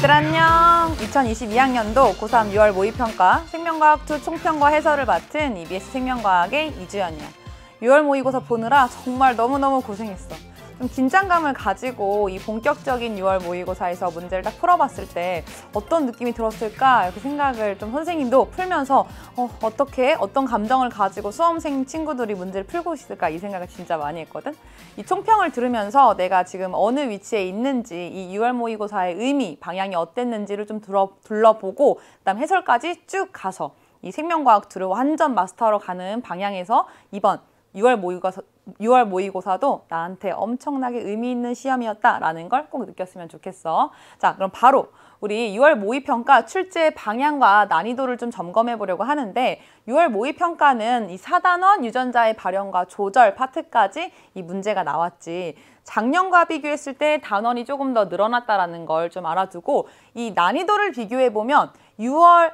얘들 안녕! 2022학년도 고3 6월 모의평가 생명과학2 총평과 해설을 맡은 EBS 생명과학의 이주연이야. 6월 모의고사 보느라 정말 너무너무 고생했어. 좀 긴장감을 가지고 이 본격적인 6월 모의고사에서 문제를 딱 풀어봤을 때 어떤 느낌이 들었을까 이렇게 생각을 좀 선생님도 풀면서 어떻게 어떤 감정을 가지고 수험생 친구들이 문제를 풀고 있을까 이 생각을 진짜 많이 했거든. 이 총평을 들으면서 내가 지금 어느 위치에 있는지 이 6월 모의고사의 의미, 방향이 어땠는지를 좀 둘러보고 그다음 해설까지 쭉 가서 이 생명과학 2를 완전 마스터로 가는 방향에서 이번 6월 모의고사도 나한테 엄청나게 의미 있는 시험이었다라는 걸 꼭 느꼈으면 좋겠어. 자, 그럼 바로 우리 6월 모의평가 출제 방향과 난이도를 좀 점검해 보려고 하는데 6월 모의평가는 이 4단원 유전자의 발현과 조절 파트까지 이 문제가 나왔지. 작년과 비교했을 때 단원이 조금 더 늘어났다는 걸 좀 알아두고 이 난이도를 비교해 보면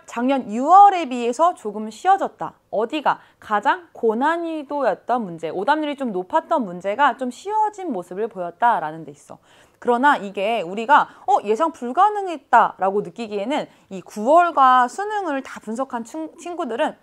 작년 6월에 비해서 조금 쉬워졌다. 어디가? 가장 고난이도였던 문제, 오답률이 좀 높았던 문제가 좀 쉬워진 모습을 보였다라는 데 있어. 그러나 이게 우리가 예상 불가능했다라고 느끼기에는 이 9월과 수능을 다 분석한 친구들은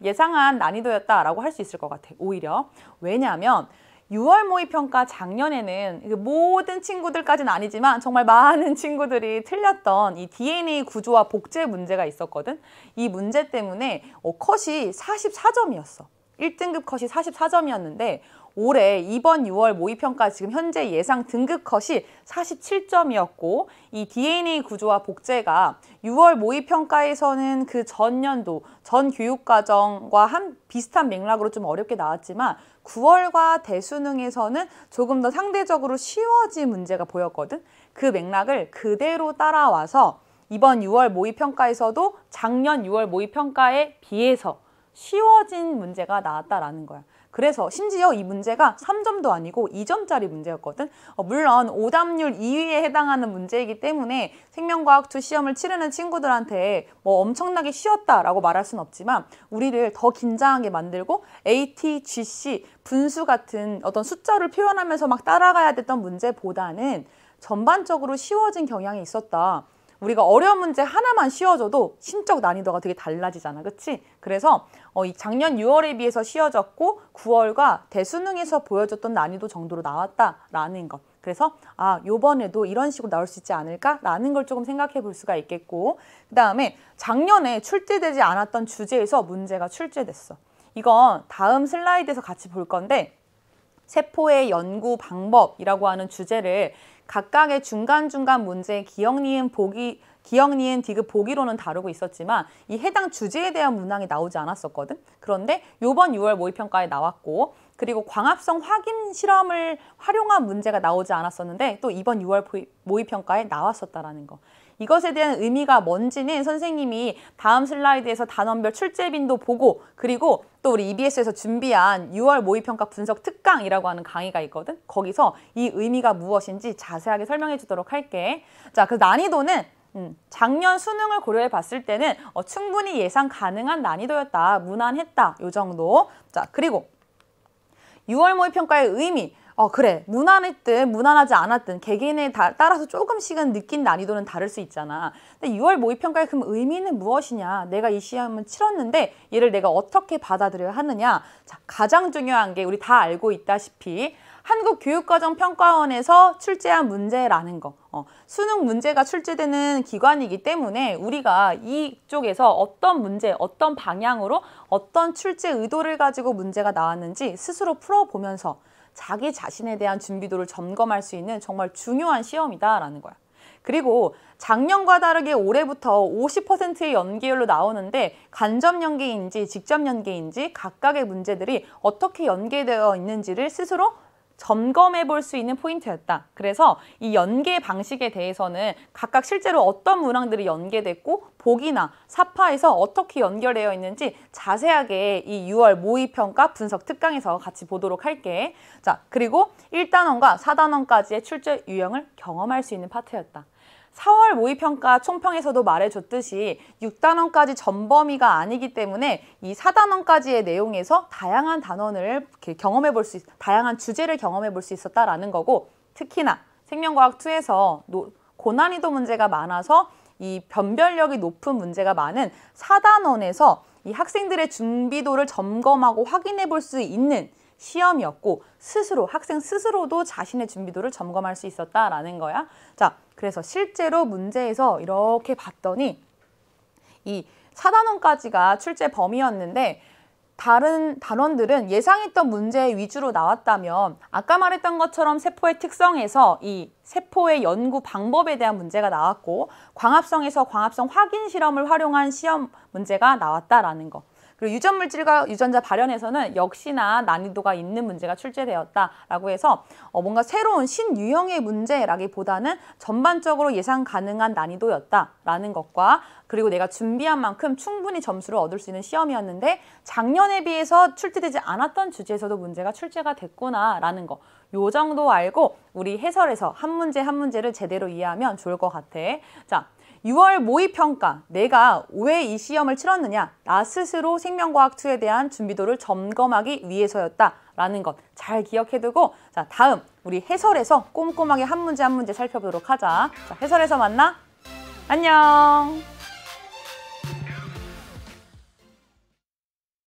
예상한 난이도였다라고 할 수 있을 것 같아. 오히려. 왜냐하면 6월 모의평가 작년에는 모든 친구들까지는 아니지만 정말 많은 친구들이 틀렸던 이 DNA 구조와 복제 문제가 있었거든. 이 문제 때문에 컷이 44점이었어. 1등급 컷이 44점이었는데 올해 이번 6월 모의평가 지금 현재 예상 등급 컷이 47점이었고 이 DNA 구조와 복제가 6월 모의평가에서는 그 전년도 전 교육과정과 비슷한 맥락으로 좀 어렵게 나왔지만 9월과 대수능에서는 조금 더 상대적으로 쉬워진 문제가 보였거든. 그 맥락을 그대로 따라와서 이번 6월 모의평가에서도 작년 6월 모의평가에 비해서 쉬워진 문제가 나왔다라는 거야. 그래서 심지어 이 문제가 3점도 아니고 2점짜리 문제였거든. 물론 오답률 2위에 해당하는 문제이기 때문에 생명과학2 시험을 치르는 친구들한테 뭐 엄청나게 쉬웠다라고 말할 수는 없지만 우리를 더 긴장하게 만들고 AT, GC, 분수 같은 어떤 숫자를 표현하면서 막 따라가야 됐던 문제보다는 전반적으로 쉬워진 경향이 있었다. 우리가 어려운 문제 하나만 쉬워져도 심적 난이도가 되게 달라지잖아. 그치? 그래서 이 작년 6월에 비해서 쉬워졌고 9월과 대수능에서 보여줬던 난이도 정도로 나왔다라는 것. 그래서 요번에도 이런 식으로 나올 수 있지 않을까라는 걸 조금 생각해 볼 수가 있겠고 그 다음에 작년에 출제되지 않았던 주제에서 문제가 출제됐어. 이건 다음 슬라이드에서 같이 볼 건데 세포의 연구 방법이라고 하는 주제를 각각의 중간중간 문제의 기억, 니은, 디귿, 보기로는 다루고 있었지만 이 해당 주제에 대한 문항이 나오지 않았었거든. 그런데 이번 6월 모의평가에 나왔고 그리고 광합성 확인 실험을 활용한 문제가 나오지 않았었는데 또 이번 6월 모의평가에 나왔었다라는 거. 이것에 대한 의미가 뭔지는 선생님이 다음 슬라이드에서 단원별 출제 빈도 보고 그리고 또 우리 EBS에서 준비한 6월 모의평가 분석 특강이라고 하는 강의가 있거든. 거기서 이 의미가 무엇인지 자세하게 설명해 주도록 할게. 자, 그 난이도는 작년 수능을 고려해 봤을 때는 충분히 예상 가능한 난이도였다. 무난했다. 요 정도. 자, 그리고 6월 모의평가의 의미. 그래. 무난했든 무난하지 않았든 개개인에 따라서 조금씩은 느낀 난이도는 다를 수 있잖아. 근데 6월 모의평가의 그럼 의미는 무엇이냐? 내가 이 시험을 치렀는데 얘를 내가 어떻게 받아들여야 하느냐? 자, 가장 중요한 게 우리 다 알고 있다시피 한국교육과정평가원에서 출제한 문제라는 거. 수능 문제가 출제되는 기관이기 때문에 우리가 이쪽에서 어떤 문제, 어떤 방향으로 어떤 출제 의도를 가지고 문제가 나왔는지 스스로 풀어보면서 자기 자신에 대한 준비도를 점검할 수 있는 정말 중요한 시험이다라는 거야. 그리고 작년과 다르게 올해부터 50%의 연계율로 나오는데 간접 연계인지 직접 연계인지 각각의 문제들이 어떻게 연계되어 있는지를 스스로 점검해 볼 수 있는 포인트였다. 그래서 이 연계 방식에 대해서는 각각 실제로 어떤 문항들이 연계됐고 보기나 사파에서 어떻게 연결되어 있는지 자세하게 이 6월 모의평가 분석 특강에서 같이 보도록 할게. 자, 그리고 1단원과 4단원까지의 출제 유형을 경험할 수 있는 파트였다. 4월 모의평가 총평에서도 말해줬듯이 6단원까지 전범위가 아니기 때문에 이 4단원까지의 내용에서 다양한 단원을 다양한 주제를 경험해 볼 수 있었다라는 거고 특히나 생명과학2에서 고난이도 문제가 많아서 이 변별력이 높은 문제가 많은 4단원에서 이 학생들의 준비도를 점검하고 확인해 볼 수 있는 시험이었고 학생 스스로도 자신의 준비도를 점검할 수 있었다라는 거야. 자, 그래서 실제로 문제에서 이렇게 봤더니 이 4단원까지가 출제 범위였는데 다른 단원들은 예상했던 문제 위주로 나왔다면 아까 말했던 것처럼 세포의 특성에서 이 세포의 연구 방법에 대한 문제가 나왔고 광합성에서 광합성 확인 실험을 활용한 시험 문제가 나왔다라는 거. 그리고 유전물질과 유전자 발현에서는 역시나 난이도가 있는 문제가 출제되었다라고 해서 뭔가 새로운 신유형의 문제라기보다는 전반적으로 예상 가능한 난이도였다라는 것과 그리고 내가 준비한 만큼 충분히 점수를 얻을 수 있는 시험이었는데 작년에 비해서 출제되지 않았던 주제에서도 문제가 출제가 됐구나라는 거. 요 정도 알고 우리 해설에서 한 문제 한 문제를 제대로 이해하면 좋을 것 같아. 자, 6월 모의평가, 내가 왜 이 시험을 치렀느냐? 나 스스로 생명과학2에 대한 준비도를 점검하기 위해서였다라는 것 잘 기억해두고 자, 다음 우리 해설에서 꼼꼼하게 한 문제 한 문제 살펴보도록 하자. 자, 해설에서 만나. 안녕.